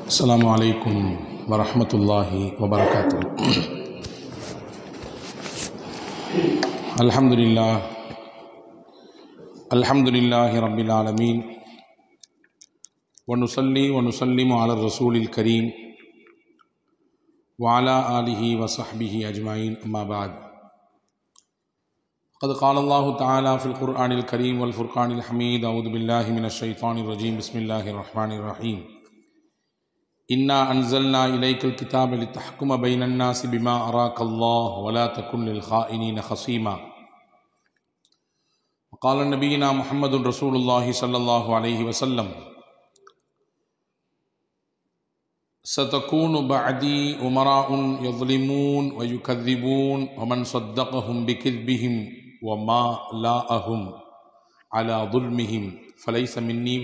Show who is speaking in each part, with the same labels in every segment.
Speaker 1: अस्सलामु अलैकुम वरहमतुल्लाहि वबरकातुहू। अल्हम्दुलिल्लाहि रब्बिल आलमीन व नुसल्ली व नुसल्लिमु अला रसूलिल करीम व अला आलिहि व सहबिहि अजमाइन अम्मा बाद। क़द क़ाल अल्लाहु तआला फ़िल क़ुरआनिल करीम वल फ़ुरक़ानिल हमीद। अऊज़ु बिल्लाहि मिनश शैतानिर रजीम। बिस्मिल्लाहिर रहमानिर रहीम। इन्ना अंज़लना इलैकल किताब लितहकुम बैनन नासि बिमा अराकल्लाह वला तकुन लिल ख़ाइनीन ख़सीमा। क़ाल नबीना मुहम्मदुर रसूलुल्लाहि सल्लल्लाहु अलैहि वसल्लम सतकूनु बअदी उमराउन यज़लिमून व युकज़्ज़िबून व मन सद्दक़हुम बिकिज़्बिहिम व मा लाअहुम अला ज़ुल्मिहिम फ़लैस मिन्नी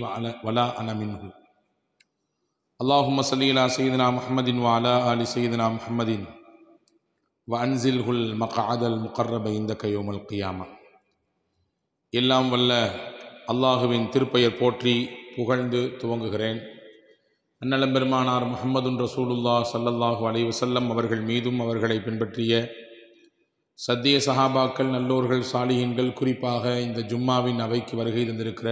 Speaker 1: वला अना मिन्हु। अल्लाहुम्म सल्लि अला सय्यिदिना मुहम्मदिन व अला आलि सय्यिदिना मुहम्मदिन व अன்ஸில்ஹுல் மக்அதல் முகர்ரப இந்தக யௌமல் கியாமா। எல்லாம் வல்ல அல்லாஹுவின் திருப்பெயர் போற்றி புகழ்ந்து துவங்குகிறேன். அன்னலம் பெருமானார் முஹம்மதுன் ரசூலுல்லாஹ் ஸல்லல்லாஹு அலைஹி வஸல்லம் அவர்கள் மீதும் அவர்களை பின்பற்றிய சத்திய சஹாபாக்கள், நல்லோர்கள், சாலிஹீன்கள், குறிப்பாக இந்த ஜும்மாவின் அவைக்கு வருகை தந்திருக்கிற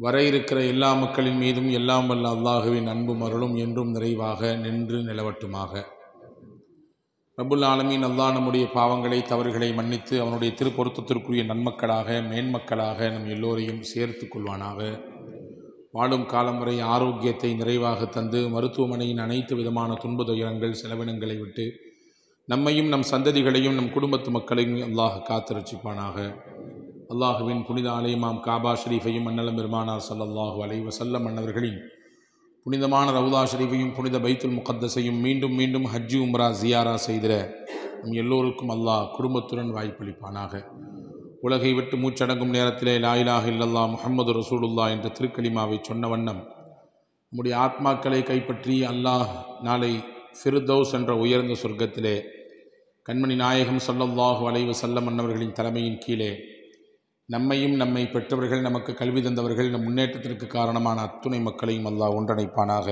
Speaker 1: வர இருக்கிற எல்லா மக்களின் மீதும் எல்லாம் வல்ல அல்லாஹுவின் அன்பும் அருளும் என்றும் நிறைவாக நின்று நிலவட்டுமாக. ரப்புல் ஆலமீன் அல்லாஹ் நம்முடைய பாவங்களை, தவறுகளை மன்னித்து அவனுடைய திருப்பொருத்தத்திற்குரிய நன்மக்களாக, மேன்மக்களாக நம் எல்லோரையும் சேர்த்து கொள்வானாக. வாழும் காலம் வரை ஆரோக்கியத்தை நிறைவாக தந்து மருத்துவமனையின் அனைத்து விதமான துன்ப துயரங்கள், செலவினங்களை விட்டு நம்மையும் நம் சந்ததிகளையும் நம் குடும்பத்து மக்களையும் அல்லாஹ் காத்து ரட்சிப்பானாக. அல்லாஹுவின் புனித ஆலயமாம் காபா ஷரீஃபையும் அன்னலம் பெருமானார் ஸல்லல்லாஹு அலைஹி வஸல்லம் அன்னவர்களின் புனிதமான ரவுதா ஷரீஃபையும் புனித பைத்துல் முகத்தஸையும் மீண்டும் மீண்டும் ஹஜ்ஜு உம்ரா ஜியாரா செய்திட நம் எல்லோருக்கும் அல்லாஹ் குடும்பத்துடன் வாய்ப்பளிப்பானாக. உலகை விட்டு மூச்சடங்கும் நேரத்திலே லா இலாஹ இல்லல்லாஹ் முஹம்மது ரசூலுல்லாஹ் என்ற திருக்கலிமாவை சொன்ன வண்ணம் நம்முடைய ஆத்மாக்களை கைப்பற்றி அல்லாஹ் நாளை ஃபிர்தௌஸ் என்ற உயர்ந்த சொர்க்கத்திலே கண்மணி நாயகம் ஸல்லல்லாஹு அலைஹி வஸல்லம் அன்னவர்களின் தலைமையின் கீழே நம்மையும் நம்மை பெற்றவர்கள், நமக்கு கல்வி தந்தவர்கள், நம் முன்னேற்றத்திற்கு காரணமான அத்துணை மக்களையும் அல்லாஹ் ஒன்றிணைப்பானாக.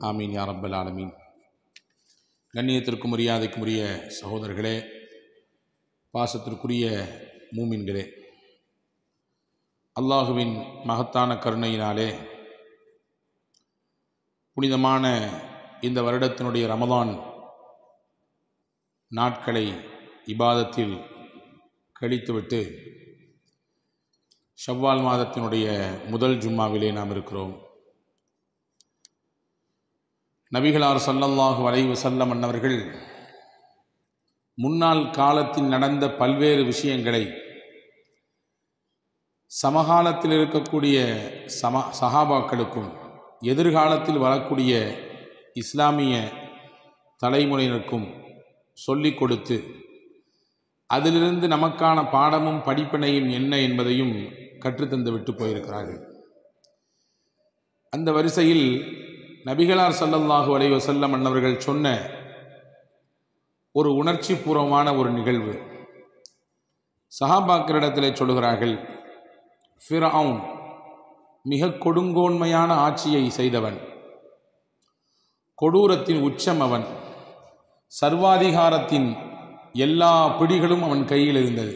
Speaker 1: ஆமீன் யா ரப்பல் ஆலமீன். கண்ணியத்திற்கும் மரியாதைக்கும் உரிய சகோதரர்களே, பாசத்திற்குரிய மூமின்களே, அல்லாஹுவின் மகத்தான கருணையினாலே புனிதமான இந்த வருடத்தினுடைய ரமதான் நாட்களை இபாதத்தில் கழித்துவிட்டு ஷவ்வால் மாதத்தினுடைய முதல் ஜும்மாவிலே நாம் இருக்கிறோம். நபிகளார் ஸல்லல்லாஹு அலைஹி வஸல்லம் அன்னவர்கள் முன்னாள் காலத்தில் நடந்த பல்வேறு விஷயங்களை சமகாலத்தில் இருக்கக்கூடிய சஹாபாக்களுக்கும் எதிர்காலத்தில் வரக்கூடிய இஸ்லாமிய தலைமுறையினருக்கும் சொல்லிக் கொடுத்து அதிலிருந்து நமக்கான பாடமும் படிப்பினையும் என்ன என்பதையும் கற்றுத்தந்து விட்டு போயிருக்கிறார்கள். அந்த வரிசையில் நபிகளார் ஸல்லல்லாஹு அலைஹி வஸல்லம் அன்னவர்கள் சொன்ன ஒரு உணர்ச்சி பூர்வமான ஒரு நிகழ்வு சஹாபாக்களிடத்திலே சொல்கிறார்கள். ஃபிரௌன் மிக கொடுங்கோன்மையான ஆட்சியை செய்தவன், கொடூரத்தின் உச்சம் அவன், சர்வாதிகாரத்தின் எல்லா பிடிகளும் அவன் கையில் இருந்தது.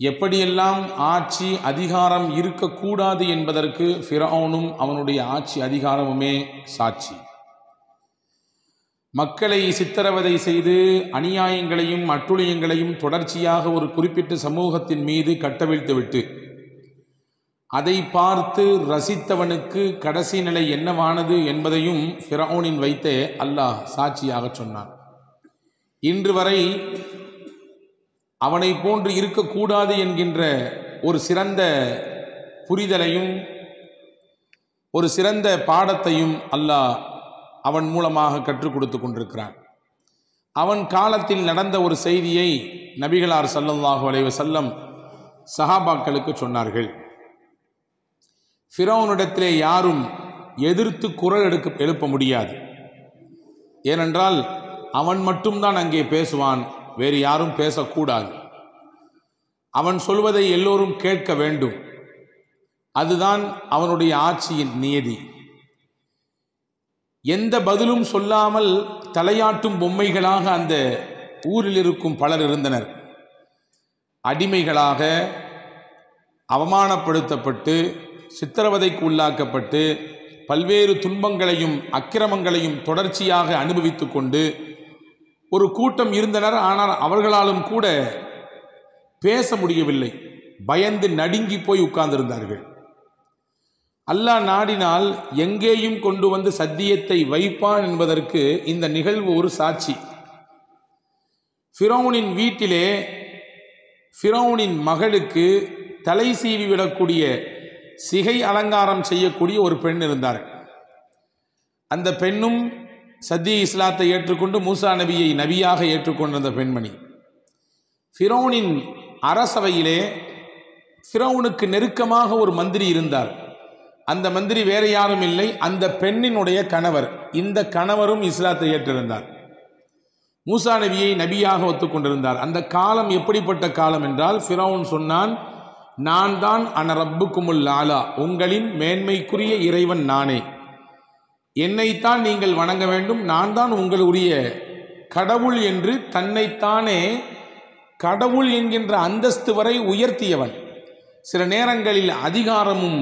Speaker 1: எப்படியெல்லாம் ஆட்சி அதிகாரம் இருக்கக்கூடாது என்பதற்கு ஃபிரௌனும் அவனுடைய ஆட்சி அதிகாரமுமே சாட்சி. மக்களை சித்திரவதை செய்து அநியாயங்களையும் அட்டுழியங்களையும் தொடர்ச்சியாக ஒரு குறிப்பிட்ட சமூகத்தின் மீது கட்டவிழ்த்துவிட்டு அதை பார்த்து ரசித்தவனுக்கு கடைசி நிலை என்னவானது என்பதையும் ஃபிரௌனின் வைத்தே அல்லாஹ் சாட்சியாக சொன்னான். இன்று வரை அவனை போன்று இருக்கக்கூடாது என்கின்ற ஒரு சிறந்த புரிதலையும் ஒரு சிறந்த பாடத்தையும் அல்லாஹ் அவன் மூலமாக கற்றுக் கொடுத்து கொண்டிருக்கிறான். அவன் காலத்தில் நடந்த ஒரு செய்தியை நபிகளார் ஸல்லல்லாஹு அலைஹி வஸல்லம் சஹாபாக்களுக்கு சொன்னார்கள். ஃபிரௌனிடத்திலே யாரும் எதிர்த்து குரல் எழுப்ப முடியாது. ஏனென்றால் அவன் மட்டும்தான் அங்கே பேசுவான், வேறு யாரும் பேசக்கூடாது. அவன் சொல்வதை எல்லோரும் கேட்க வேண்டும். அதுதான் அவனுடைய ஆட்சியின் நியதி. எந்த பதிலும் சொல்லாமல் தலையாட்டும் பொம்மைகளாக அந்த ஊரில் இருக்கும் பலர் இருந்தனர். அடிமைகளாக அவமானப்படுத்தப்பட்டு சித்திரவதைக்கு உள்ளாக்கப்பட்டு பல்வேறு துன்பங்களையும் அக்கிரமங்களையும் தொடர்ச்சியாக அனுபவித்து கொண்டு ஒரு கூட்டம் இருந்தனர். ஆனால் அவர்களாலும் கூட பேச முடியவில்லை. பயந்து நடுங்கி போய் உட்கார்ந்திருந்தார்கள். அல்லாஹ் நாடினால் எங்கேயும் கொண்டு வந்து சத்தியத்தை வைப்பான் என்பதற்கு இந்த நிகழ்வு ஒரு சாட்சி. ஃபிரௌனின் வீட்டிலே ஃபிரௌனின் மகளுக்கு தலை சீவி விடக்கூடிய சிகை அலங்காரம் செய்யக்கூடிய ஒரு பெண் இருந்தார். அந்த பெண்ணும் சத்திய இஸ்லாத்தை ஏற்றுக்கொண்டு மூசா நபியை நபியாக ஏற்றுக்கொண்டிருந்த பெண்மணி. ஃபிரௌனின் அரசவையிலே ஃபிரௌனுக்கு நெருக்கமாக ஒரு மந்திரி இருந்தார். அந்த மந்திரி வேற யாரும் இல்லை, அந்த பெண்ணினுடைய கணவர். இந்த கணவரும் இஸ்லாத்தை ஏற்றிருந்தார். மூசா நபியை நபியாக ஒத்துக்கொண்டிருந்தார். அந்த காலம் எப்படிப்பட்ட காலம் என்றால், ஃபிரௌன் சொன்னான், நான் தான் அன ரப்புக்குமுல் ஆலா, உங்களின் மேன்மைக்குரிய இறைவன் நானே, என்னைத்தான் நீங்கள் வணங்க வேண்டும், நான் தான் உங்களுடைய கடவுள் என்று தன்னைத்தானே கடவுள் என்கின்ற அந்தஸ்து வரை உயர்த்தியவன். சில நேரங்களில் அதிகாரமும்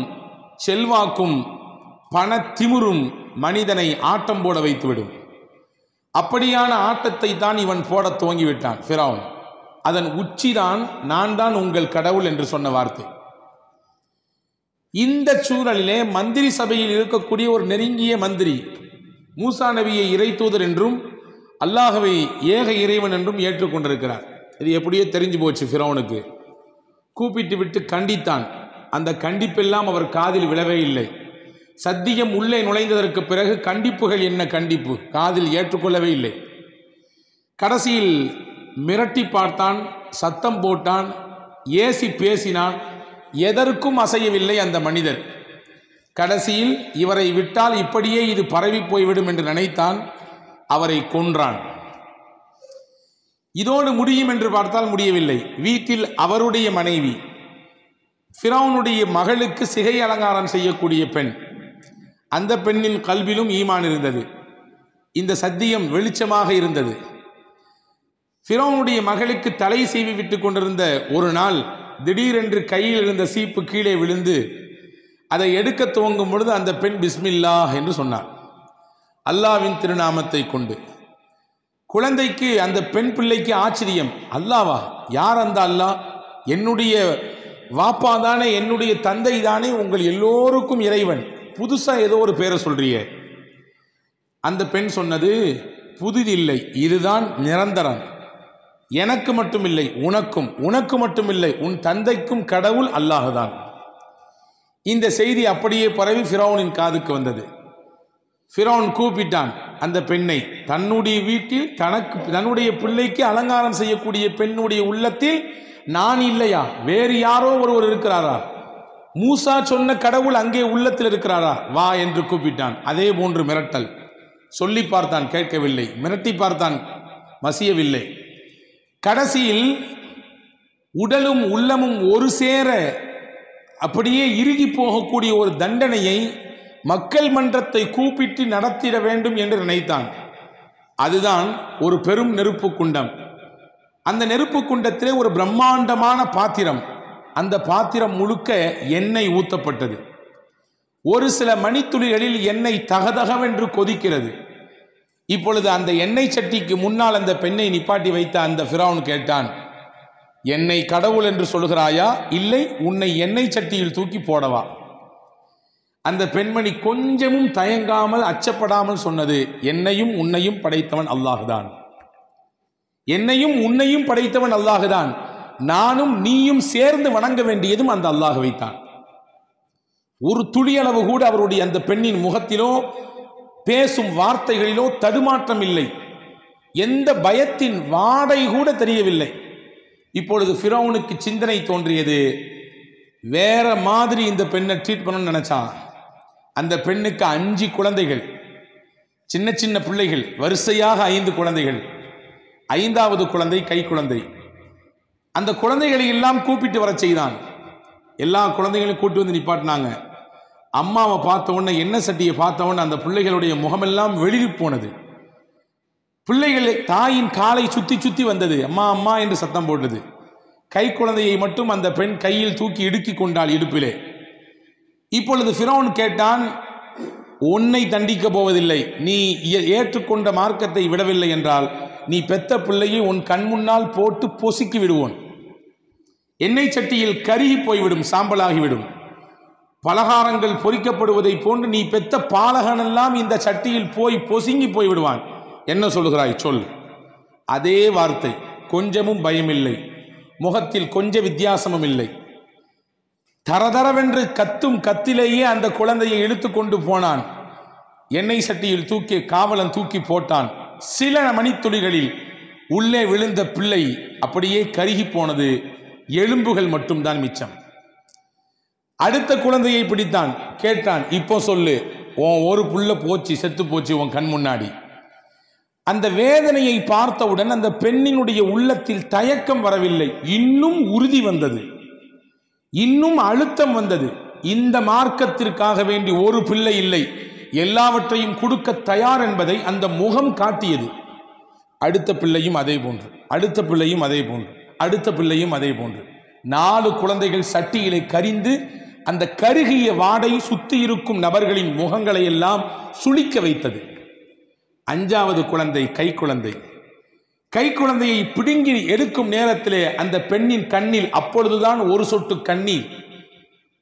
Speaker 1: செல்வாக்கும் பணத்திமிரும் மனிதனை ஆட்டம் போட வைத்துவிடும். அப்படியான ஆட்டத்தை தான் இவன் போட துவங்கிவிட்டான் ஃபிரௌன். அதன் உச்சிதான் நான் தான் உங்கள் கடவுள் என்று சொன்ன வார்த்தை. இந்த சூழலிலே மந்திரி சபையில் இருக்கக்கூடிய ஒரு நெருங்கிய மந்திரி மூசா நபியை இறை தூதர் என்றும் அல்லாஹ்வை ஏக இறைவன் என்றும் ஏற்றுக்கொண்டிருக்கிறார். இது எப்படியோ தெரிஞ்சு போச்சு ஃபிரௌனுக்கு. கூப்பிட்டு விட்டு கண்டித்தான். அந்த கண்டிப்பெல்லாம் அவர் காதில் விழவே இல்லை. சத்தியம் உள்ளே நுழைந்ததற்கு பிறகு கண்டிப்புகள் என்ன கண்டிப்பு, காதில் ஏற்றுக்கொள்ளவே இல்லை. கடைசியில் மிரட்டி பார்த்தான், சத்தம் போட்டான், ஏசி பேசினான், எதற்கும் அசையவில்லை அந்த மனிதர். கடைசியில் இவரை விட்டால் இப்படியே இது பரவி போய்விடும் என்று நினைத்தான். அவரை கொன்றான். இதோடு முடியும் என்று பார்த்தால் முடியவில்லை. வீட்டில் அவருடைய மனைவி ஃபிரௌனுடைய மகளுக்கு சிகை அலங்காரம் செய்யக்கூடிய பெண், அந்த பெண்ணின் கல்விலும் ஈமான் இருந்தது. இந்த சத்தியம் வெளிச்சமாக இருந்தது. ஃபிரௌனுடைய மகளுக்கு தலை சீவி விட்டு கொண்டிருந்த ஒரு நாள் திடீரென்று கையில் இருந்த சீப்பு கீழே விழுந்து அதை எடுக்க துவங்கும் பொழுது அந்த பெண் பிஸ்மில்லாஹ் என்று சொன்னார், அல்லாவின் திருநாமத்தை கொண்டு. குழந்தைக்கு, அந்த பெண் பிள்ளைக்கு ஆச்சரியம். அல்லாவா? யார் அந்த அல்லாஹ்? என்னுடைய வாப்பா தானே, என்னுடைய தந்தை தானே, உங்கள் எல்லோருக்கும் இறைவன், புதுசா ஏதோ ஒரு பேரை சொல்றியே. அந்த பெண் சொன்னது, புதிதில்லை, இதுதான் நிரந்தரம். எனக்கு மட்டுமில்லை, உனக்கும், உனக்கு மட்டுமில்லை, உன் தந்தைக்கும் கடவுள் அல்லாஹ்தான். இந்த செய்தி அப்படியே பரவி ஃபிரௌனின் காதுக்கு வந்தது. ஃபிரௌன் கூப்பிட்டான் அந்த பெண்ணை. தன்னுடைய வீட்டில் தன்னுடைய பிள்ளைக்கு அலங்காரம் செய்யக்கூடிய பெண்ணுடைய உள்ளத்தில் நான் இல்லையா, வேறு யாரோ ஒருவர் இருக்கிறாரா? மூசா சொன்ன கடவுள் அங்கே உள்ளத்தில் இருக்கிறாரா? வா என்று கூப்பிட்டான். அதே போன்று மிரட்டல். சொல்லி பார்த்தான், கேட்கவில்லை. மிரட்டி பார்த்தான், மசியவில்லை. கடைசியில் உடலும் உள்ளமும் ஒரு சேர அப்படியே இறுகி போகக்கூடிய ஒரு தண்டனையை மக்கள் மன்றத்தை கூப்பிட்டு நடத்திட வேண்டும் என்று நினைத்தான். அதுதான் ஒரு பெரும் நெருப்பு குண்டம். அந்த நெருப்பு குண்டத்திலே ஒரு பிரம்மாண்டமான பாத்திரம். அந்த பாத்திரம் முழுக்க எண்ணெய் ஊற்றப்பட்டது. ஒரு சில மணித்துளிகளில் எண்ணெய் தகதகவென்று கொதிக்கிறது. இப்பொழுது அந்த எண்ணெய் சட்டிக்கு முன்னால் அந்த பெண்ணை நிப்பாட்டி வைத்த அந்த ஃபிரௌன் கேட்டான், என்னை கடவுள் என்று சொல்கிறாயா, இல்லை உன்னை எண்ணெய் சட்டியில் தூக்கி போடவா? அந்த பெண்மணி கொஞ்சமும் தயங்காமல் அச்சப்படாமல் சொன்னது, என்னையும் உன்னையும் படைத்தவன் அல்லாஹுதான், என்னையும் உன்னையும் படைத்தவன் அல்லாஹுதான், நானும் நீயும் சேர்ந்து வணங்க வேண்டியதும் அந்த அல்லாஹுவைத்தான். ஒரு துளியளவு கூட அவருடைய அந்த பெண்ணின் முகத்திலோ பேசும் வார்த்தைகளிலோ தடுமாற்றம் இல்லை. எந்த பயத்தின் வாடை கூட தெரியவில்லை. இப்பொழுது ஃபிரௌனுக்கு சிந்தனை தோன்றியது, வேற மாதிரி இந்த பெண்ணை ட்ரீட் பண்ணணும்னு நினைச்சான். அந்த பெண்ணுக்கு 5 குழந்தைகள், சின்ன சின்ன பிள்ளைகள், வரிசையாக 5 குழந்தைகள். 5வது குழந்தை கை குழந்தை. அந்த குழந்தைகளை எல்லாம் கூப்பிட்டு வர செய்தான். எல்லா குழந்தைகளையும் கூட்டி வந்து நிப்பாட்டினாங்க. அம்மாவை பார்த்த உடனே, எண்ணெய் சட்டியை பார்த்த உடனே அந்த பிள்ளைகளுடைய முகமெல்லாம் வெளிரி போனது. பிள்ளைகள் தாயின் காலை சுத்தி சுத்தி வந்தது. அம்மா அம்மா என்று சத்தம் போட்டது. கை குழந்தையை மட்டும் அந்த பெண் கையில் தூக்கி இடுக்கி கொண்டாள் இடுப்பிலே. இப்பொழுது ஃபிரௌன் கேட்டான், உன்னை தண்டிக்க போவதில்லை, நீ ஏற்றுக்கொண்ட மார்க்கத்தை விடவில்லை என்றால் நீ பெத்த பிள்ளையை உன் கண் முன்னால் போட்டு பொசுக்கி விடுவோன். எண்ணெய் சட்டியில் கருகி போய்விடும், சாம்பலாகிவிடும். பலகாரங்கள் பொரிக்கப்படுவதை போன்று நீ பெத்த பாலகனெல்லாம் இந்த சட்டியில் போய் பொசுங்கி போய் விடுவான். என்ன சொல்கிறாய் சொல். அதே வார்த்தை, கொஞ்சமும் பயமில்லை, முகத்தில் கொஞ்ச வித்தியாசமும் இல்லை. தரதரவென்று கத்தும் கத்திலேயே அந்த குழந்தையை இழுத்து கொண்டு போனான். எண்ணெய் சட்டியில் தூக்கி காவலன் தூக்கி போட்டான். சில மணித்துளிகளில் உள்ளே விழுந்த பிள்ளை அப்படியே கருகி போனது. எலும்புகள் மட்டும்தான் மிச்சம். அடுத்த குழந்தையை பிடித்தான். கேட்டான், இப்போ சொல்லு, உன் ஒரு புள்ள போச்சு, செத்து போச்சு உன் கண் முன்னாடி. அந்த வேதனையை பார்த்தவுடன் அந்த பெண்ணினுடைய உள்ளத்தில் தயக்கம் வரவில்லை, இன்னும் உறுதி வந்தது, இன்னும் அழுத்தம் வந்தது. இந்த மார்க்கத்திற்காக வேண்டி ஒரு பிள்ளை இல்லை, எல்லாவற்றையும் கொடுக்க தயார் என்பதை அந்த முகம் காட்டியது. அடுத்த பிள்ளையும் அதே போன்று, அடுத்த பிள்ளையும் அதே போன்று, அடுத்த பிள்ளையும் அதே போன்று. 4 குழந்தைகள் சட்டியிலே கரிந்து அந்த கருகிய வாடை சுத்தி இருக்கும் நபர்களின் முகங்களை எல்லாம் சுளிக்க வைத்தது. 5வது குழந்தை கை குழந்தை. கை குழந்தையை பிடுங்கி எடுக்கும் நேரத்திலே அந்த பெண்ணின் கண்ணில் அப்பொழுதுதான் ஒரு சொட்டு கண்ணீர்.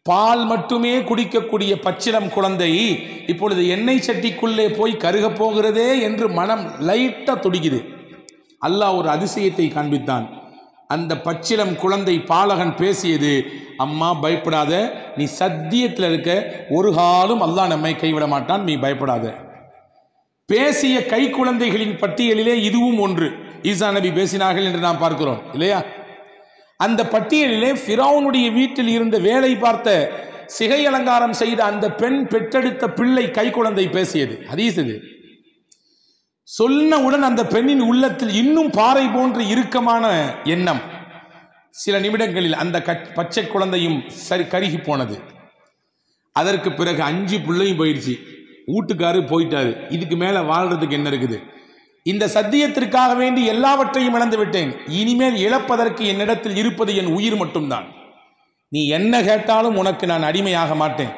Speaker 1: பால் மட்டுமே குடிக்கக்கூடிய பச்சிளம் குழந்தை இப்பொழுது எண்ணெய் சட்டிக்குள்ளே போய் கருக போகிறதே என்று மனம் லைட்டா துடிக்குது. அல்லாஹ் ஒரு அதிசயத்தை காண்பித்தான். அந்த பச்சிளம் குழந்தை பாலகன் பேசியது, அம்மா பயப்படாத, நீ சத்தியத்தில் இருக்க, ஒரு காலம் அல்லாஹ் நம்மை கைவிட மாட்டான், நீ பயப்படாத. பேசிய கை குழந்தைகளின் பட்டியலிலே இதுவும் ஒன்று. ஈசா நபி பேசினார்கள் என்று நாம் பார்க்கிறோம் இல்லையா? அந்த பட்டியலிலே ஃபிரௌனுடைய வீட்டில் இருந்த வேலை பார்த்த சிகை அலங்காரம் செய்த அந்த பெண் பெற்றெடுத்த பிள்ளை கை குழந்தை பேசியது. ஹதீஸ் இது. சொன்னவுடன் அந்த பெண்ணின் உள்ளத்தில் இன்னும் பாறை போன்று இறுக்கமான எண்ணம். சில நிமிடங்களில் அந்த பச்சை குழந்தையும் கருகி போனது. அதற்கு பிறகு 5 பிள்ளையும் போயிடுச்சு. வீட்டுக்காரு போயிட்டாரு. இதுக்கு மேல வாழ்றதுக்கு என்ன இருக்குது? இந்த சத்தியத்திற்காக வேண்டி எல்லாவற்றையும் இழந்து விட்டேன். இனிமேல் இழப்பதற்கு என்னிடத்தில் இருப்பது என் உயிர் மட்டும்தான். நீ என்ன கேட்டாலும் உனக்கு நான் அடிமையாக மாட்டேன்.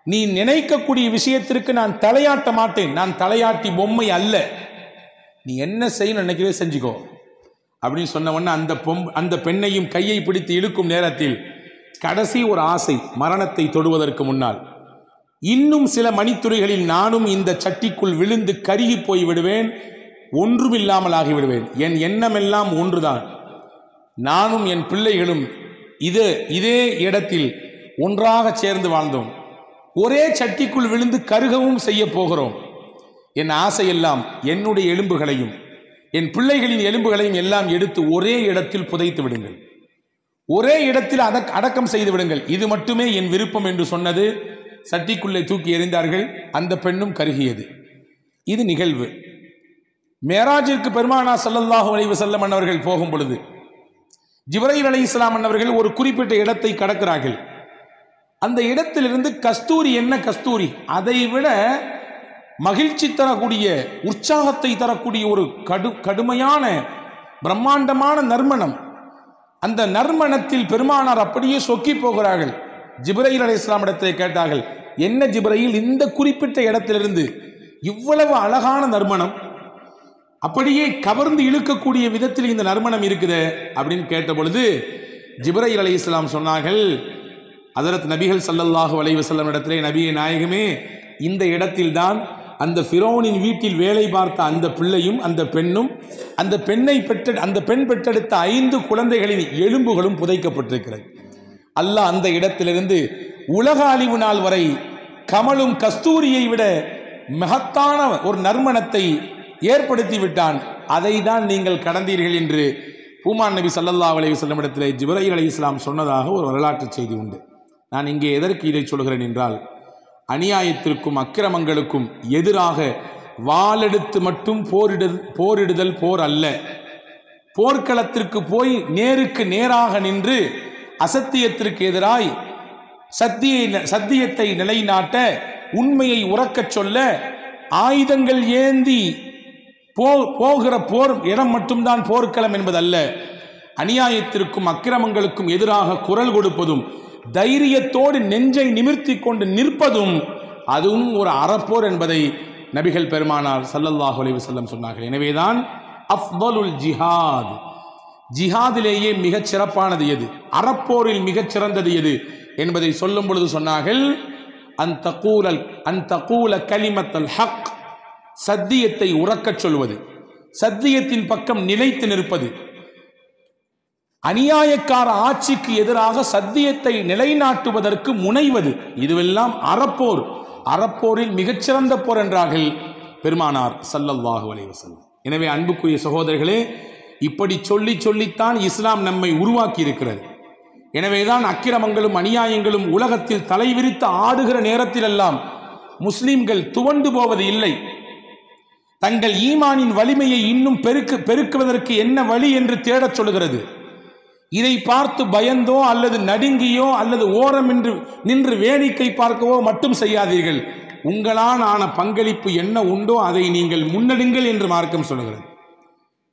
Speaker 1: நீ நினைக்கக்கூடிய விஷயத்திற்கு நான் தலையாட்ட மாட்டேன். நான் தலையாட்டி பொம்மை அல்ல. நீ என்ன செய்யணும் நினைக்கவே செஞ்சுக்கோ அப்படின்னு சொன்ன உடனே அந்த பெண்ணையும் கையை பிடித்து இழுக்கும் நேரத்தில் கடைசி ஒரு ஆசை, மரணத்தை தொடுவதற்கு முன்னால் இன்னும் சில மணித்துறைகளில் நானும் இந்த சட்டிக்குள் விழுந்து கருகி போய் விடுவேன், ஒன்றுமில்லாமல் ஆகிவிடுவேன். என் எண்ணமெல்லாம் ஒன்றுதான். நானும் என் பிள்ளைகளும் இதே இடத்தில் ஒன்றாக சேர்ந்து வாழ்ந்தோம். ஒரே சட்டிக்குள் விழுந்து கருகவும் செய்ய போகிறோம். என் ஆசையெல்லாம் என்னுடைய எலும்புகளையும் என் பிள்ளைகளின் எலும்புகளையும் எல்லாம் எடுத்து ஒரே இடத்தில் புதைத்து விடுங்கள், ஒரே இடத்தில் அடக்கம் செய்து விடுங்கள், இது மட்டுமே என் விருப்பம் என்று சொன்னது. சட்டிக்குள்ளே தூக்கி எறிந்தார்கள். அந்த பெண்ணும் கருகியது. இது நிகழ்வு. மேராஜிற்கு பெருமானார் ஸல்லல்லாஹு அலைஹி வஸல்லம் அவர்கள் போகும் பொழுது ஜிப்ரீல் அலைஹிஸ்ஸலாம் அவர்கள் ஒரு குறிப்பிட்ட இடத்தை கடக்கிறார்கள். அந்த இடத்திலிருந்து கஸ்தூரி, என்ன கஸ்தூரி, அதை விட மகிழ்ச்சி தரக்கூடிய, உற்சாகத்தை தரக்கூடிய ஒரு கடுமையான பிரம்மாண்டமான நறுமணம். அந்த நறுமணத்தில் பெருமானார் அப்படியே சொக்கி போகிறார்கள். ஜிப்ரீல் அலைஹிஸ்ஸலாம் இடத்தை கேட்டார்கள், என்ன ஜிப்ரீல், இந்த குறிப்பிட்ட இடத்திலிருந்து இவ்வளவு அழகான நறுமணம், அப்படியே கவர்ந்து இழுக்கக்கூடிய விதத்தில் இந்த நறுமணம் இருக்குது அப்படின்னு கேட்ட பொழுது ஜிப்ரீல் அலைஹிஸ்ஸலாம் சொன்னார்கள், ஹஜ்ரத் நபிகள் ஸல்லல்லாஹு அலைஹி வஸல்லம் இடத்திலே, நபியே நாயகமே, இந்த இடத்தில்தான் அந்த ஃபிரௌனின் வீட்டில் வேலை பார்த்த அந்த பிள்ளையும் அந்த பெண்ணும் அந்த பெண் பெற்றெடுத்த 5 குழந்தைகளின் எலும்புகளும் புதைக்கப்பட்டிருக்கிறது. அல்லாஹ் அந்த இடத்திலிருந்து உலக அழிவு நாள் வரை கமலும் கஸ்தூரியை விட மகத்தான ஒரு நறுமணத்தை ஏற்படுத்தி விட்டான். அதை தான் நீங்கள் கடந்தீர்கள் என்று பூமான் நபி ஸல்லல்லாஹு அலைஹி வஸல்லம் இடத்திலே ஜிப்ரீல் அலைஹிஸ்ஸலாம் சொன்னதாக ஒரு வரலாற்று செய்தி உண்டு. நான் இங்கே எதற்கு இதை சொல்கிறேன் என்றால், அநியாயத்திற்கும் அக்கிரமங்களுக்கும் எதிராக வாளெடுத்து மட்டும் போரிடுதல் போர் அல்ல. போர்க்களத்திற்கு போய் நேருக்கு நேராக நின்று அசத்தியத்திற்கு எதிராய் சத்தியத்தை நிலைநாட்ட, உண்மையை உறக்கச் சொல்ல ஆயுதங்கள் ஏந்தி போகிற போர் இடம் மட்டும்தான் போர்க்களம் என்பதல்ல. அநியாயத்திற்கும் அக்கிரமங்களுக்கும் எதிராக குரல் கொடுப்பதும், தைரியத்தோடு நெஞ்சை நிமிர்த்தி கொண்டு நிற்பதும், அதுவும் ஒரு அறப்போர் என்பதை நபிகள் பெருமானார் ஸல்லல்லாஹு அலைஹி வஸல்லம் சொன்னார்கள். எனவேதான் அஃதலுல் ஜிஹாத், ஜிஹாதிலேயே மிகச் சிறப்பானது எது, அறப்போரில் மிகச் சிறந்தது எது என்பதை சொல்லும் பொழுது சொன்னார்கள், அன்தகூல கலிமத்தல் ஹக், சத்தியத்தை உறக்கச் சொல்வது, சத்தியத்தின் பக்கம் நிலைத்து நிற்பது, அநியாயக்கார ஆட்சிக்கு எதிராக சத்தியத்தை நிலைநாட்டுவதற்கு முனைவது, இதுவெல்லாம் அறப்போர். அறப்போரில் மிகச்சிறந்த போர் என்றார்கள் பெருமானார் ஸல்லல்லாஹு அலைஹி வஸல்லம். எனவே அன்புக்குரிய சகோதரர்களே, இப்படி சொல்லித்தான் இஸ்லாம் நம்மை உருவாக்கி இருக்கிறது. எனவேதான் அக்கிரமங்களும் அநியாயங்களும் உலகத்தில் தலைவிரித்து ஆடுகிற நேரத்திலெல்லாம் முஸ்லிம்கள் துவண்டு போவது இல்லை. தங்கள் ஈமானின் வலிமையை இன்னும் பெருக்குவதற்கு என்ன வழி என்று தேடச் சொல்கிறது. இதை பார்த்து பயந்தோ அல்லது நடுங்கியோ அல்லது ஓரம் நின்று வேடிக்கை பார்க்கவோ மட்டும் செய்யாதீர்கள். உங்களால் ஆன பங்களிப்பு என்ன உண்டோ அதை நீங்கள் முன்னெடுங்கள் என்று மார்க்கம் சொல்கிறது.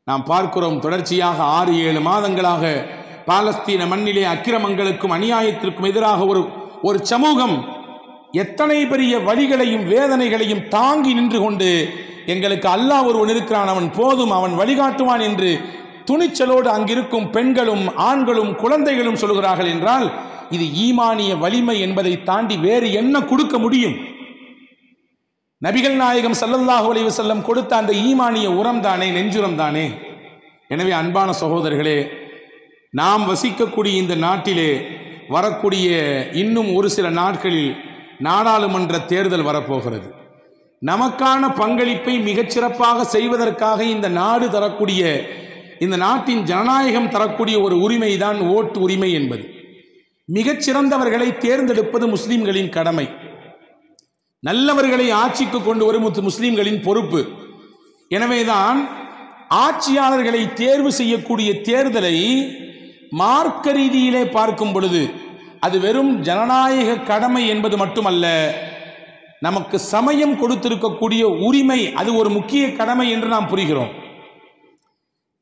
Speaker 1: நாம் பார்க்கிறோம், தொடர்ச்சியாக 6-7 மாதங்களாக பாலஸ்தீன மண்ணிலே அக்கிரமங்களுக்கும் அநியாயத்திற்கும் எதிராக ஒரு சமூகம் எத்தனை பெரிய வழிகளையும் வேதனைகளையும் தாங்கி நின்று கொண்டு, எங்களுக்கு அல்லாஹ் ஒருவன் இருக்கிறான், அவன் போதும், அவன் வழிகாட்டுவான் என்று துணிச்சலோடு அங்கிருக்கும் பெண்களும் ஆண்களும் குழந்தைகளும் சொல்கிறார்கள் என்றால், இது ஈமானிய வலிமை என்பதை தாண்டி வேறு என்ன கொடுக்க முடியும்? நபிகள் நாயகம் ஸல்லல்லாஹு அலைஹி வஸல்லம் கொடுத்த அந்த ஈமானிய உரம் தானே, நெஞ்சுரம் தானே. எனவே அன்பான சகோதரர்களே, நாம் வசிக்கக்கூடிய இந்த நாட்டிலே வரக்கூடிய இன்னும் ஒரு சில நாட்களில் நாடாளுமன்ற தேர்தல் வரப்போகிறது. நமக்கான பங்களிப்பை மிகச்சிறப்பாக செய்வதற்காக இந்த நாடு தரக்கூடிய, இந்த நாட்டின் ஜனநாயகம் தரக்கூடிய ஒரு உரிமை தான் ஓட்டு உரிமை என்பது. மிகச்சிறந்தவர்களை தேர்ந்தெடுப்பது முஸ்லிம்களின் கடமை. நல்லவர்களை ஆட்சிக்கு கொண்டு வரும் முஸ்லிம்களின் பொறுப்பு. எனவேதான் ஆட்சியாளர்களை தேர்வு செய்யக்கூடிய தேர்தலை மார்க்க ரீதியிலே பார்க்கும் பொழுது அது வெறும் ஜனநாயக கடமை என்பது மட்டுமல்ல, நமக்கு சமயம் கொடுத்திருக்கக்கூடிய உரிமை, அது ஒரு முக்கிய கடமை என்று நாம் புரிகிறோம்.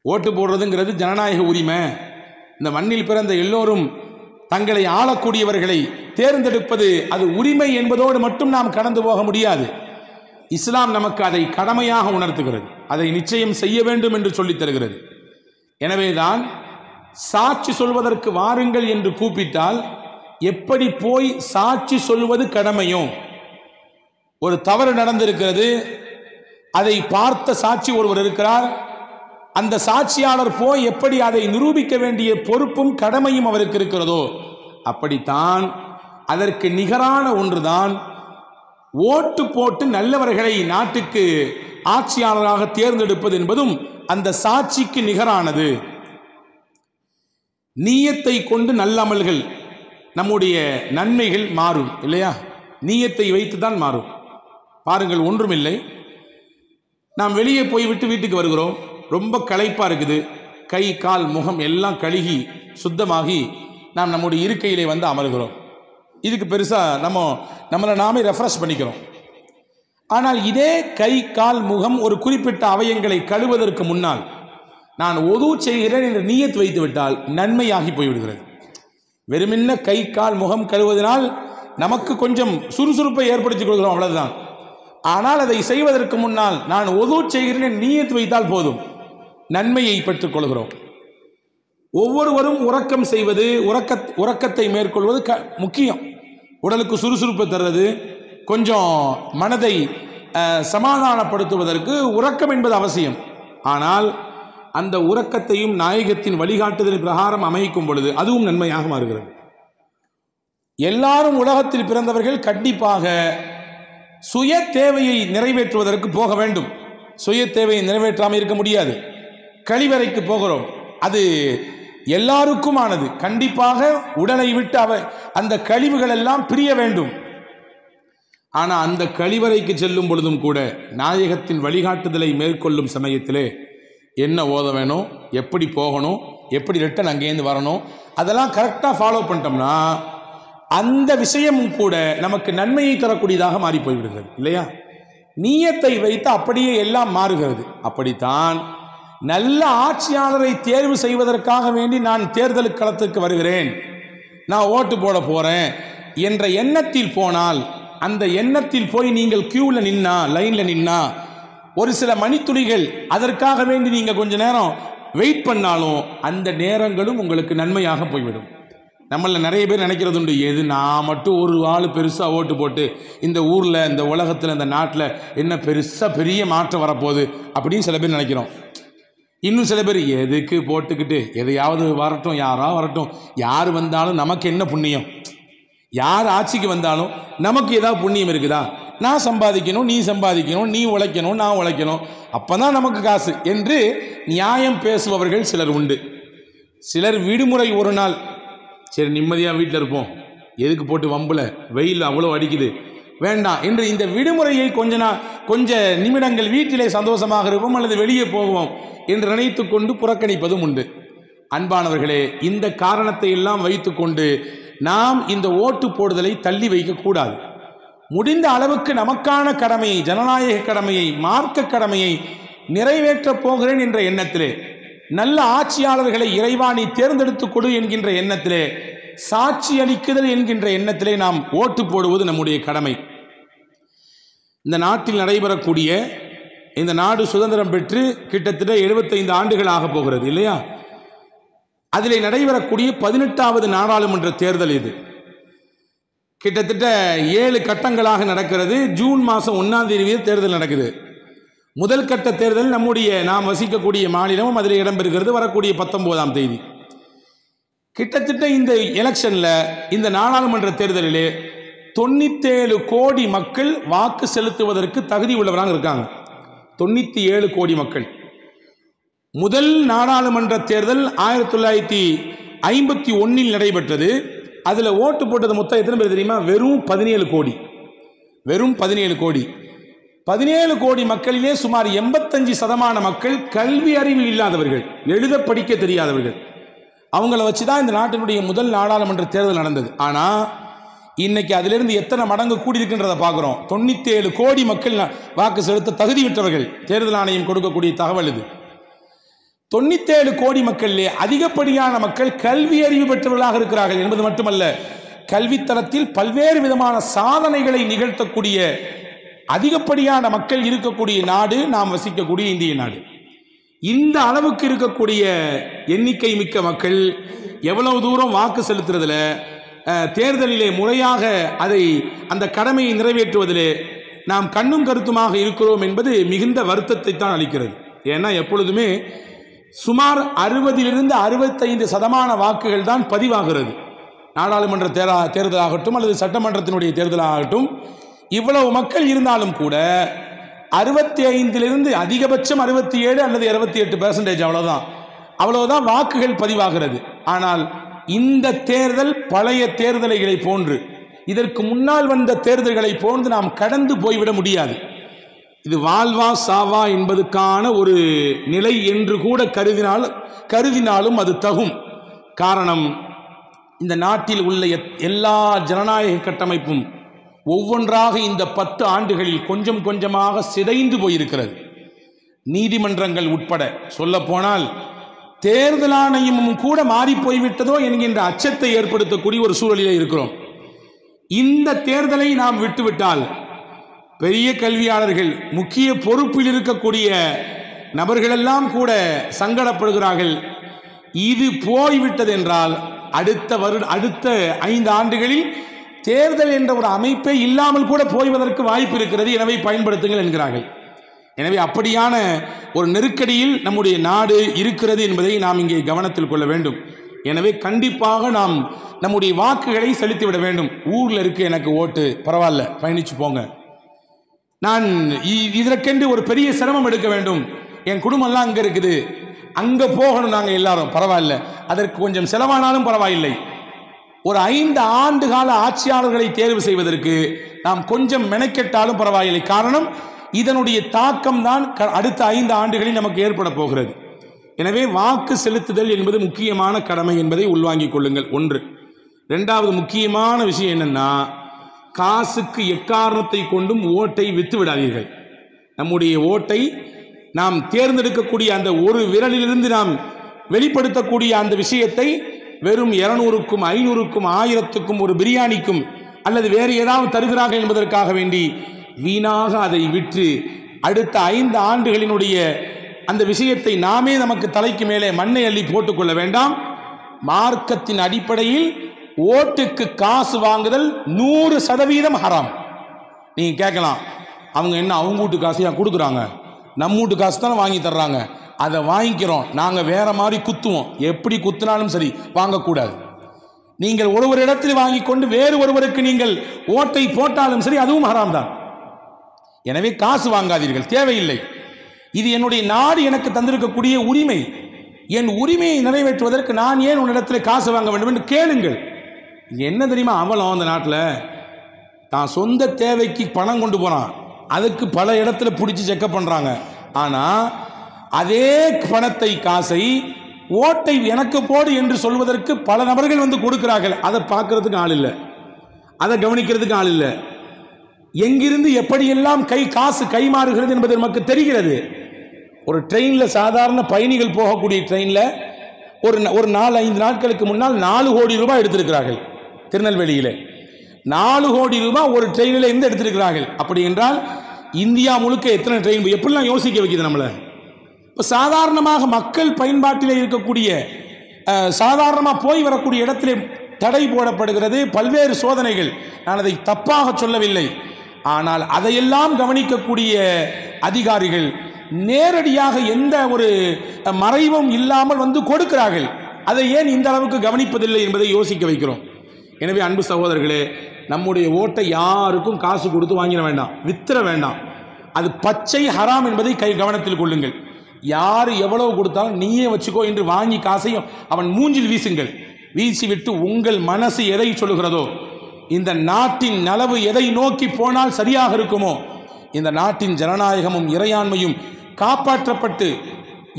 Speaker 1: ஓட்டு போடுறதுங்கிறது ஜனநாயக உரிமை. இந்த மண்ணில் பிறந்த எல்லோரும் தங்களை ஆளக்கூடியவர்களை தேர்ந்தெடுப்பது அது உரிமை என்பதோடு மட்டும் நாம் கடந்து போக முடியாது. இஸ்லாம் நமக்கு அதை கடமையாக உணர்த்துகிறது, அதை நிச்சயம் செய்ய வேண்டும் என்று சொல்லித் தருகிறது. எனவேதான் சாட்சி சொல்வதற்கு வாருங்கள் என்று கூப்பிட்டால் எப்படி போய் சாட்சி சொல்வது கடமையோ, ஒரு தவறு நடந்திருக்கிறது, அதை பார்த்த சாட்சி ஒருவர் இருக்கிறார், அந்த சாட்சியாளர் போய் எப்படி அதை நிரூபிக்க வேண்டிய பொறுப்பும் கடமையும் அவருக்கு இருக்கிறதோ, அப்படித்தான் அதற்கு நிகரான ஒன்றுதான் ஓட்டு போட்டு நல்லவர்களை நாட்டுக்கு ஆட்சியாளராக தேர்ந்தெடுப்பது என்பதும் அந்த சாட்சிக்கு நிகரானது. நீயத்தை கொண்டு நல்லமல்கள், நம்முடைய நன்மைகள் மாறும் இல்லையா? நீயத்தை வைத்து தான் மாறும். பாருங்கள், ஒன்றுமில்லை, நாம் வெளியே போய்விட்டு வீட்டுக்கு வருகிறோம், ரொம்ப களைப்பாக இருக்குது, கை கால் முகம் எல்லாம் கழுகி சுத்தமாகி நாம் நம்முடைய இருக்கையிலே வந்து அமர்கிறோம். இதுக்கு பெருசாக நம்மளை நாமே ரெஃப்ரெஷ் பண்ணிக்கிறோம். ஆனால் இதே கை கால் முகம் ஒரு குறிப்பிட்ட அவயங்களை கழுவதற்கு முன்னால் நான் ஒது செய்கிறேன் என்று நீயத் வைத்து விட்டால் நன்மையாகி போய்விடுகிறது. வெறுமின்ன கை கால் முகம் கழுவதனால் நமக்கு கொஞ்சம் சுறுசுறுப்பை ஏற்படுத்திக் கொள்கிறோம், அவ்வளவுதான். ஆனால் அதை செய்வதற்கு முன்னால் நான் ஒது செய்கிறேன் நீயத் வைத்தால் போதும், நன்மையை பெற்றுக் கொள்கிறோம். ஒவ்வொருவரும் உறக்கம் செய்வது, உறக்கத்தை மேற்கொள்வது முக்கியம். உடலுக்கு சுறுசுறுப்பு தர்றது, கொஞ்சம் மனதை சமாதானப்படுத்துவதற்கு உறக்கம் என்பது அவசியம். ஆனால் அந்த உறக்கத்தையும் நாயகத்தின் வழிகாட்டுதல் பிரகாரம் அமைக்கும் பொழுது அதுவும் நன்மையாக மாறுகிறது. எல்லாரும் உலகத்தில் பிறந்தவர்கள் கண்டிப்பாக சுய தேவையை நிறைவேற்றுவதற்கு போக வேண்டும். சுய தேவையை நிறைவேற்றாமல் இருக்க முடியாது. கழிவறைக்கு போகிறோம், அது எல்லாருக்குமானது. கண்டிப்பாக உடலை விட்டு அந்த கழிவுகள் எல்லாம் பிரிய வேண்டும். ஆனால் அந்த கழிவறைக்கு செல்லும் பொழுதும் கூட நாயகத்தின் வழிகாட்டுதலை மேற்கொள்ளும் சமயத்திலே என்ன ஓத வேணும், எப்படி போகணும், எப்படி ரிட்டன் அங்கேருந்து வரணும், அதெல்லாம் கரெக்டாக ஃபாலோ பண்ணிட்டோம்னா அந்த விஷயமும் கூட நமக்கு நன்மையை தரக்கூடியதாக மாறி போய்விடுகிறது இல்லையா? நீயத்தை வைத்து அப்படியே எல்லாம் மாறுகிறது. அப்படித்தான் நல்ல ஆட்சியாளரை தேர்வு செய்வதற்காக வேண்டி நான் தேர்தல் களத்துக்கு வருகிறேன், நான் ஓட்டு போட போறேன் என்ற எண்ணத்தில் போனால், அந்த எண்ணத்தில் போய் நீங்கள் கியூவில் நின்னா, லைன்ல நின்னா, ஒரு சில மணித்துளிகள் அதற்காக வேண்டி நீங்க கொஞ்ச நேரம் வெயிட் பண்ணாலும் அந்த நேரங்களும் உங்களுக்கு நன்மையாக போய்விடும். நம்மள நிறைய பேர் நினைக்கிறது உண்டு, எது நான் மட்டும் ஒரு ஆள் பெருசாக ஓட்டு போட்டு இந்த ஊரில், இந்த உலகத்தில், இந்த நாட்டில் என்ன பெருசாக பெரிய மாற்றம் வரப்போகுது அப்படின்னு சில பேர் நினைக்கிறோம். இன்னும் சில பேர் எதுக்கு போட்டுக்கிட்டு எதையாவது வரட்டும், யாரா வரட்டும், யார் வந்தாலும் நமக்கு என்ன புண்ணியம், யார் ஆட்சிக்கு வந்தாலும் நமக்கு ஏதாவது புண்ணியம் இருக்குதா, நான் சம்பாதிக்கணும், நீ சம்பாதிக்கணும், நீ உழைக்கணும், நான் உழைக்கணும், அப்பதான் நமக்கு காசு என்று நியாயம் பேசுபவர்கள் சிலர் உண்டு. சிலர் விடுமுறை ஒரு நாள், சரி நிம்மதியாக வீட்டில் இருப்போம், எதுக்கு போட்டு வம்புல, வெயில் அவ்வளோ அடிக்குது, வேண்டாம் என்று இந்த விடுமுறையை கொஞ்ச நிமிடங்கள் வீட்டிலே சந்தோஷமாக இருப்போம் அல்லது வெளியே போவோம் என்று நினைத்து கொண்டு புறக்கணிப்பதும் உண்டு. அன்பானவர்களே, இந்த காரணத்தை எல்லாம் வைத்துக்கொண்டு நாம் இந்த ஓட்டு போடுதலை தள்ளி வைக்கக்கூடாது. முடிந்த அளவுக்கு நமக்கான கடமையை, ஜனநாயக கடமையை, மார்க்க கடமையை நிறைவேற்றப் போகிறேன் என்ற எண்ணத்திலே, நல்ல ஆட்சியாளர்களை இறைவா நீ தேர்ந்தெடுத்துக் கொடு என்கின்ற எண்ணத்திலே, சாட்சி அளிக்குதல் என்கின்ற எண்ணத்திலே நாம் ஓட்டு போடுவது நம்முடைய கடமை. இந்த நாட்டில் நடைபெறக்கூடிய, இந்த நாடு சுதந்திரம் பெற்று கிட்டத்தட்ட 75 ஆண்டுகள் ஆக போகிறது இல்லையா? அதில் நடைபெறக்கூடிய 18வது நாடாளுமன்ற தேர்தல் இது. கிட்டத்தட்ட 7 கட்டங்களாக நடக்கிறது. ஜூன் மாதம் 1ஆம் தேதி தேர்தல் நடக்குது. முதல் கட்ட தேர்தல் நம்முடைய நாம் வசிக்கக்கூடிய மாநிலமும் அதில் இடம்பெறுகிறது, வரக்கூடிய 19ஆம் தேதி. கிட்டத்தட்ட இந்த எலெக்ஷன்ல, இந்த நாடாளுமன்ற தேர்தலிலே 97 கோடி மக்கள் வாக்கு செலுத்துவதற்கு தகுதி உள்ளவராக இருக்காங்க. 97 கோடி மக்கள். முதல் நாடாளுமன்ற தேர்தல் 1951 நடைபெற்றது. அதுல ஓட்டு போட்டது மொத்தம் எத்தனை பேர் தெரியுமா? வெறும் 17 கோடி. வெறும் 17 கோடி. 17 கோடி மக்களிலே சுமார் 85% மக்கள் கல்வி அறிவு இல்லாதவர்கள், எழுத படிக்க தெரியாதவர்கள். அவங்கள வச்சுதான் இந்த நாட்டினுடைய முதல் நாடாளுமன்ற தேர்தல் நடந்தது. ஆனா இன்னைக்கு அதிலிருந்து எத்தனை மடங்கு கூடியிருக்கின்றதை பார்க்கிறோம். 97 கோடி மக்கள் வாக்கு செலுத்த தகுதி பெற்றவர்கள். தேர்தல் ஆணையம் கொடுக்கக்கூடிய தகவல் இது. 97 கோடி மக்களிலே அதிகப்படியான மக்கள் கல்வி அறிவு பெற்றவர்களாக இருக்கிறார்கள் என்பது மட்டுமல்ல, கல்வித்தரத்தில் பல்வேறு விதமான சாதனைகளை நிகழ்த்தக்கூடிய அதிகப்படியான மக்கள் இருக்கக்கூடிய நாடு நாம் வசிக்கக்கூடிய இந்திய நாடு. இந்த அளவுக்கு இருக்கக்கூடிய எண்ணிக்கை மிக்க மக்கள் எவ்வளவு தூரம் வாக்கு செலுத்துறதுல, தேர்தலிலே முறையாக அந்த கடமையை நிறைவேற்றுவதிலே நாம் கண்ணும் கருத்துமாக இருக்கிறோம் என்பது மிகுந்த வருத்தத்தை தான் அளிக்கிறது. ஏன்னா எப்பொழுதுமே சுமார் 60லிருந்து 65% வாக்குகள் தான் பதிவாகிறது. நாடாளுமன்ற தேர்தலாகட்டும் அல்லது சட்டமன்றத்தினுடைய தேர்தலாகட்டும், இவ்வளவு மக்கள் இருந்தாலும் கூட 65லிருந்து அதிகபட்சம் 67 அல்லது 68% அவ்வளவுதான் வாக்குகள் பதிவாகிறது. ஆனால் இந்த தேர்தல் பழைய தேர்தல்களை போன்று, இதற்கு முன்னால் வந்த தேர்தல்களை போன்று நாம் கடந்து போய்விட முடியாது. இது வாழ்வா சாவா என்பதுக்கான ஒரு நிலை என்று கூட கருதினாலும் அது தகும். காரணம், இந்த நாட்டில் உள்ள எல்லா ஜனநாயக கட்டமைப்பும் ஒவ்வொன்றாக இந்த 10 ஆண்டுகளில் கொஞ்சம் கொஞ்சமாக சிதைந்து போயிருக்கிறது. நீதிமன்றங்கள் உட்பட, சொல்ல போனால் தேர்தல் ஆணையமும் கூட மாறி போய்விட்டதோ என்கின்ற அச்சத்தை ஏற்படுத்தக்கூடிய ஒரு சூழலிலே இருக்கிறோம். இந்த தேர்தலை நாம் விட்டுவிட்டால் பெரிய கல்வியாளர்கள், முக்கிய பொறுப்பில் இருக்கக்கூடிய நபர்களெல்லாம் கூட சங்கடப்படுகிறார்கள். இது போய்விட்டது என்றால் அடுத்த 5 ஆண்டுகளில் தேர்தல் என்ற ஒரு அமைப்பே இல்லாமல் கூட போய்வதற்கு வாய்ப்பு இருக்கிறது, எனவே பயன்படுத்துங்கள் என்கிறார்கள். எனவே அப்படியான ஒரு நெருக்கடியில் நம்முடைய நாடு இருக்கிறது என்பதை நாம் இங்கே கவனத்தில் கொள்ள வேண்டும். எனவே கண்டிப்பாக நாம் நம்முடைய வாக்குகளை செலுத்திவிட வேண்டும். ஊரில் இருக்கு எனக்கு ஓட்டு, பரவாயில்ல பயணிச்சு போங்க. நான் இதற்கென்று ஒரு பெரிய சிரமம் எடுக்க வேண்டும், என் குடும்பம்லாம் அங்கே இருக்குது, அங்கே போகணும் நாங்கள் எல்லாரும், பரவாயில்ல, அதற்கு கொஞ்சம் செலவானாலும் பரவாயில்லை. ஒரு 5 ஆண்டு கால ஆட்சியாளர்களை தேர்வு செய்வதற்கு நாம் கொஞ்சம் மெனக்கெட்டாலும் பரவாயில்லை. காரணம், இதனுடைய தாக்கம் தான் அடுத்த 5 ஆண்டுகளில் நமக்கு ஏற்பட போகிறது. எனவே வாக்கு செலுத்துதல் என்பது முக்கியமான கடமை என்பதை உள்வாங்கிக் கொள்ளுங்கள். 1. ரெண்டாவது முக்கியமான விஷயம் என்னன்னா, காசுக்கு எக்காரணத்தை கொண்டும் ஓட்டை விற்று விடாதீர்கள். நம்முடைய ஓட்டை நாம் தேர்ந்தெடுக்கக்கூடிய அந்த ஒரு விரலிலிருந்து நாம் வெளிப்படுத்தக்கூடிய அந்த விஷயத்தை வெறும் 200க்கும் 500க்கும் 1000க்கும் ஒரு பிரியாணிக்கும் அல்லது வேறு ஏதாவது தருகிறார்கள் என்பதற்காக வேண்டி வீணாக அதை விற்று அடுத்த 5 ஆண்டுகளினுடைய அந்த விஷயத்தை நாமே நமக்கு தலைக்கு மேலே மண்ணை அள்ளி போட்டுக்கொள்ள வேண்டாம். மார்க்கத்தின் அடிப்படையில் ஓட்டுக்கு காசு வாங்குதல் 100% ஹராம். நீங்க கேட்கலாம், அவங்க என்ன அவங்க வீட்டு காசையா கொடுக்குறாங்க, நம்ம வீட்டு காசு தானே வாங்கி தர்றாங்க, அதை வாங்கிக்கிறோம், நாங்கள் வேற மாதிரி குத்துவோம். எப்படி குத்துனாலும் சரி வாங்கக்கூடாது. நீங்கள் ஒரு இடத்தில் வாங்கி கொண்டு வேறு ஒருவருக்கு நீங்கள் ஓட்டை போட்டாலும் சரி அதுவும் ஹராம் தான். எனவே காசு வாங்காதீர்கள், தேவையில்லை. இது என்னுடைய நாடு எனக்கு தந்திருக்கக்கூடிய உரிமை. என் உரிமையை நிறைவேற்றுவதற்கு நான் ஏன் உன்னிடத்தில் காசு வாங்க வேண்டும் என்று கேளுங்கள். இங்கே என்ன தெரியுமா அவலம், அந்த நாட்டில் தான் சொந்த தேவைக்கு பணம் கொண்டு போகிறான், அதுக்கு பல இடத்துல பிடிச்சி செக்கப் பண்ணுறாங்க. ஆனால் அதே பணத்தை காசை ஓட்டை எனக்கு போடு என்று சொல்வதற்கு பல நபர்கள் வந்து கொடுக்கிறார்கள். அதை பார்க்கறதுக்கு ஆள் இல்லை, அதை கவனிக்கிறதுக்கு ஆள் இல்லை. எங்கிருந்து எப்படியெல்லாம் காசு கைமாறுகிறது என்பது நமக்கு தெரிகிறது. ஒரு ட்ரெயினில் சாதாரண பயணிகள் போகக்கூடிய ட்ரெயினில் ஒரு 4-5 நாட்களுக்கு முன்னால் 4 கோடி ரூபாய் எடுத்திருக்கிறார்கள். திருநெல்வேலியில் 4 கோடி ரூபாய் ஒரு ட்ரெயினில் இருந்து எடுத்திருக்கிறார்கள். அப்படி என்றால் இந்தியா முழுக்க எத்தனை ட்ரெயின், எப்படிலாம் யோசிக்க வைக்குது நம்மளை. இப்போ சாதாரணமாக மக்கள் பயன்பாட்டில் இருக்கக்கூடிய சாதாரணமாக போய் வரக்கூடிய இடத்திலே தடை போடப்படுகிறது, பல்வேறு சோதனைகள். நான் அதை தப்பாக சொல்லவில்லை. ஆனால் அதையெல்லாம் கவனிக்கக்கூடிய அதிகாரிகள் நேரடியாக எந்த ஒரு மறைவும் இல்லாமல் வந்து கொடுக்கிறார்கள். அதை ஏன் இந்த அளவுக்கு கவனிப்பதில்லை என்பதை யோசிக்க வைக்கிறோம். எனவே அன்பு சகோதரர்களே, நம்முடைய ஓட்டை யாருக்கும் காசு கொடுத்து வாங்கிட வேண்டாம், வித்திர வேண்டாம். அது பச்சை ஹராம் என்பதை கவனத்தில் கொள்ளுங்கள். யார் எவ்வளவு கொடுத்தாலும் நீயே வச்சுக்கோ என்று வாங்கி காசையும் அவன் மூஞ்சில் வீசுங்கள். வீசிவிட்டு உங்கள் மனசு எதை சொல்லுகிறதோ, இந்த நாட்டின் நலவு எதை நோக்கி போனால் சரியாக இருக்குமோ, இந்த நாட்டின் ஜனநாயகமும் இறையாண்மையும் காப்பாற்றப்பட்டு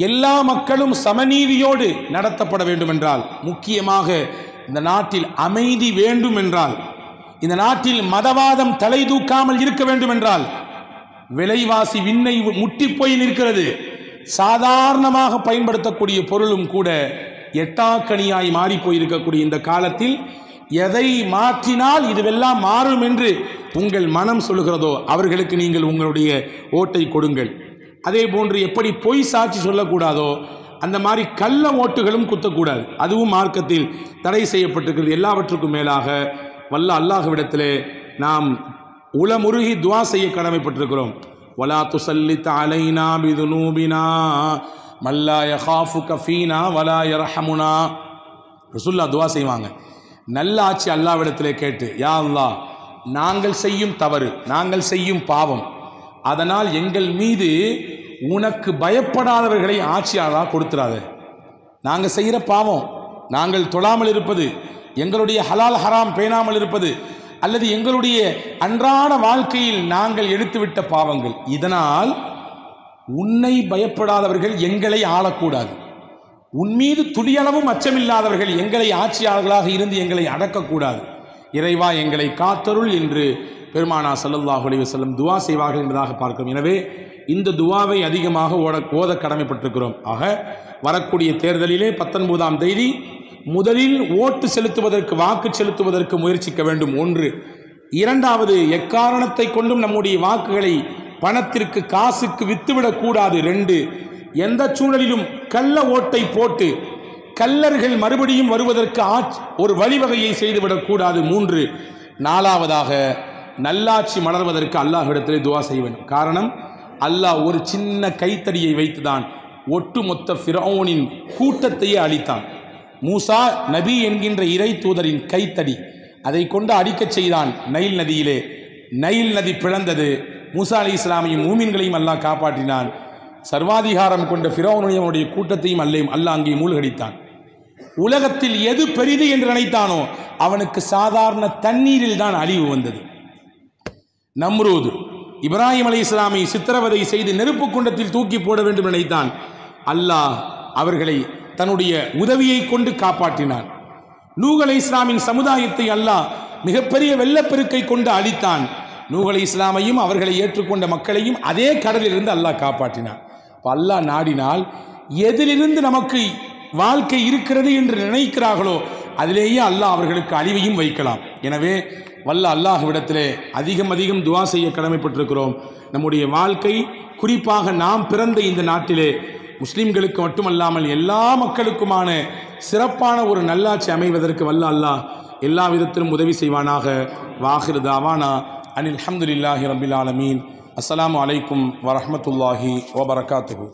Speaker 1: எல்லா மக்களும் சமநீதியோடு நடத்தப்பட வேண்டும் என்றால், முக்கியமாக இந்த நாட்டில் அமைதி வேண்டும் என்றால், இந்த நாட்டில் மதவாதம் தலை தூக்காமல் இருக்க வேண்டும் என்றால், விலைவாசி விண்ணை முட்டி போய் நிற்கிறது. சாதாரணமாக பயன்படுத்தக்கூடிய பொருளும் கூட எட்டாக்கனியாய் மாறி போயிருக்கக்கூடிய இந்த காலத்தில் எதை மாற்றினால் இதுவெல்லாம் மாறும் என்று உங்கள் மனம் சொல்லுகிறதோ அவர்களுக்கு நீங்கள் உங்களுடைய ஓட்டை கொடுங்கள். அதே போன்று எப்படி பொய் சாட்சி சொல்லக்கூடாதோ அந்த மாதிரி கள்ள ஓட்டுகளும் குத்தக்கூடாது. அதுவும் மார்க்கத்தில் தடை செய்யப்பட்டிருக்கிறது. எல்லாவற்றுக்கும் மேலாக வல்ல அல்லாஹ்விடத்திலே நாம் உளமுருகி துஆ செய்ய கடமைப்பட்டிருக்கிறோம். வலா துஸல்லித் அலைனா பிதுனூபினா மல்லா யகாஃபுக ஃபீனா வலா யர்ஹமுனா. ரசூலுல்லாஹ் துஆ செய்வாங்க. நல்ல ஆட்சி அல்லாஹ்விடத்திலே கேட்டு, யா அல்லாஹ், நாங்கள் செய்யும் தவறு, நாங்கள் செய்யும் பாவம், அதனால் எங்கள் மீது உனக்கு பயப்படாதவர்களை ஆட்சியாளராக கொடுத்துறாத. நாங்கள் செய்கிற பாவம், நாங்கள் தொழாமல் இருப்பது, எங்களுடைய ஹலால் ஹராம் பேணாமல் இருப்பது, அல்லது எங்களுடைய அன்றாட வாழ்க்கையில் நாங்கள் எடுத்துவிட்ட பாவங்கள், இதனால் உன்னை பயப்படாதவர்கள் எங்களை ஆளக்கூடாது. உன்மீது துளியளவும் அச்சமில்லாதவர்கள் எங்களை ஆட்சியாளர்களாக இருந்து எங்களை அடக்கக்கூடாது. இறைவா எங்களை காத்தருள் என்று பெருமானா ஸல்லல்லாஹு அலைஹி வஸல்லம் துஆ செய்வார்கள் என்பதாக பார்க்கிறோம். எனவே இந்த துஆவை அதிகமாக ஓத கடமைப்பட்டிருக்கிறோம். ஆக வரக்கூடிய தேர்தலிலே 19ஆம் தேதி முதலில் ஓட்டு செலுத்துவதற்கு, வாக்கு செலுத்துவதற்கு முயற்சிக்க வேண்டும். 1. 2வது, எக்காரணத்தை கொண்டும் நம்முடைய வாக்குகளை பணத்திற்கு காசுக்கு வித்துவிடக்கூடாது. 2. எந்த சூழலிலும் கள்ள ஓட்டை போட்டு கள்ளர்கள் மறுபடியும் வருவதற்கு ஒரு வழிவகையை செய்துவிடக்கூடாது. 3. 4வதாக நல்லாட்சி மலர்வதற்கு அல்லாஹ்விடத்திலே துஆ செய்ய வேண்டும். காரணம், அல்லாஹ் ஒரு சின்ன கைத்தடியை வைத்துதான் ஒட்டுமொத்த ஃபிரௌனின் கூட்டத்தையே அழித்தான். மூசா நபி என்கின்ற இறை தூதரின் கைத்தடி, அதை கொண்டு அடிக்கச் செய்தான் நைல் நதியிலே. நைல் நதி பிளந்தது. மூசா அலைஹிஸ்ஸலாமையும் மூமின்களையும் அல்லாஹ் காப்பாற்றினான். சர்வாதிகாரம் கொண்ட ஃபிரௌனுடைய கூட்டத்தையும் அல்லாஹ் அங்கே மூழ்கடித்தான். உலகத்தில் எது பெரிது என்று நினைத்தானோ அவனுக்கு சாதாரண தண்ணீரில் தான் அழிவு வந்தது. நம்ரூத் இப்ராஹிம் அலைஹிஸ்ஸலாமை சித்திரவதை செய்து நெருப்பு குண்டத்தில் தூக்கி போட வேண்டும் நினைத்தான். அல்லாஹ் அவர்களை தன்னுடைய உதவியை கொண்டு காப்பாற்றினான். நூஹ் அலைஹிஸ்ஸலாமின் சமுதாயத்தை அல்லாஹ் மிகப்பெரிய வெள்ளப்பெருக்கை கொண்டு அழித்தான். நூஹ் அலைஹிஸ்ஸலாமையும் அவர்களை ஏற்றுக்கொண்ட மக்களையும் அதே கடலிலிருந்து அல்லாஹ் காப்பாற்றினான். இப்போ அல்லாஹ் நாடினால் எதிலிருந்து நமக்கு வாழ்க்கை இருக்கிறது என்று நினைக்கிறார்களோ அதிலேயே அல்லாஹ் அவர்களுக்கு அழிவையும் வைக்கலாம். எனவே வல்ல அல்லாஹ்விடத்திலே அதிகம் அதிகம் துஆ செய்ய கடமைப்பட்டிருக்கிறோம். நம்முடைய வாழ்க்கை குறிப்பாக நாம் பிறந்த இந்த நாட்டிலே முஸ்லிம்களுக்கு மட்டுமல்லாமல் எல்லா மக்களுக்குமான சிறப்பான ஒரு நல்லாட்சி அமைவதற்கு வல்ல அல்லாஹ் எல்லா விதத்திலும் உதவி செய்வானாக. வாஹிர் தாவானா அனில் ஹம்துலில்லாஹி ரப்பில் ஆலமீன். அஸ்ஸலாமு அலைக்கும் வரஹ்மத்துல்லாஹி வபரகாத்துஹு.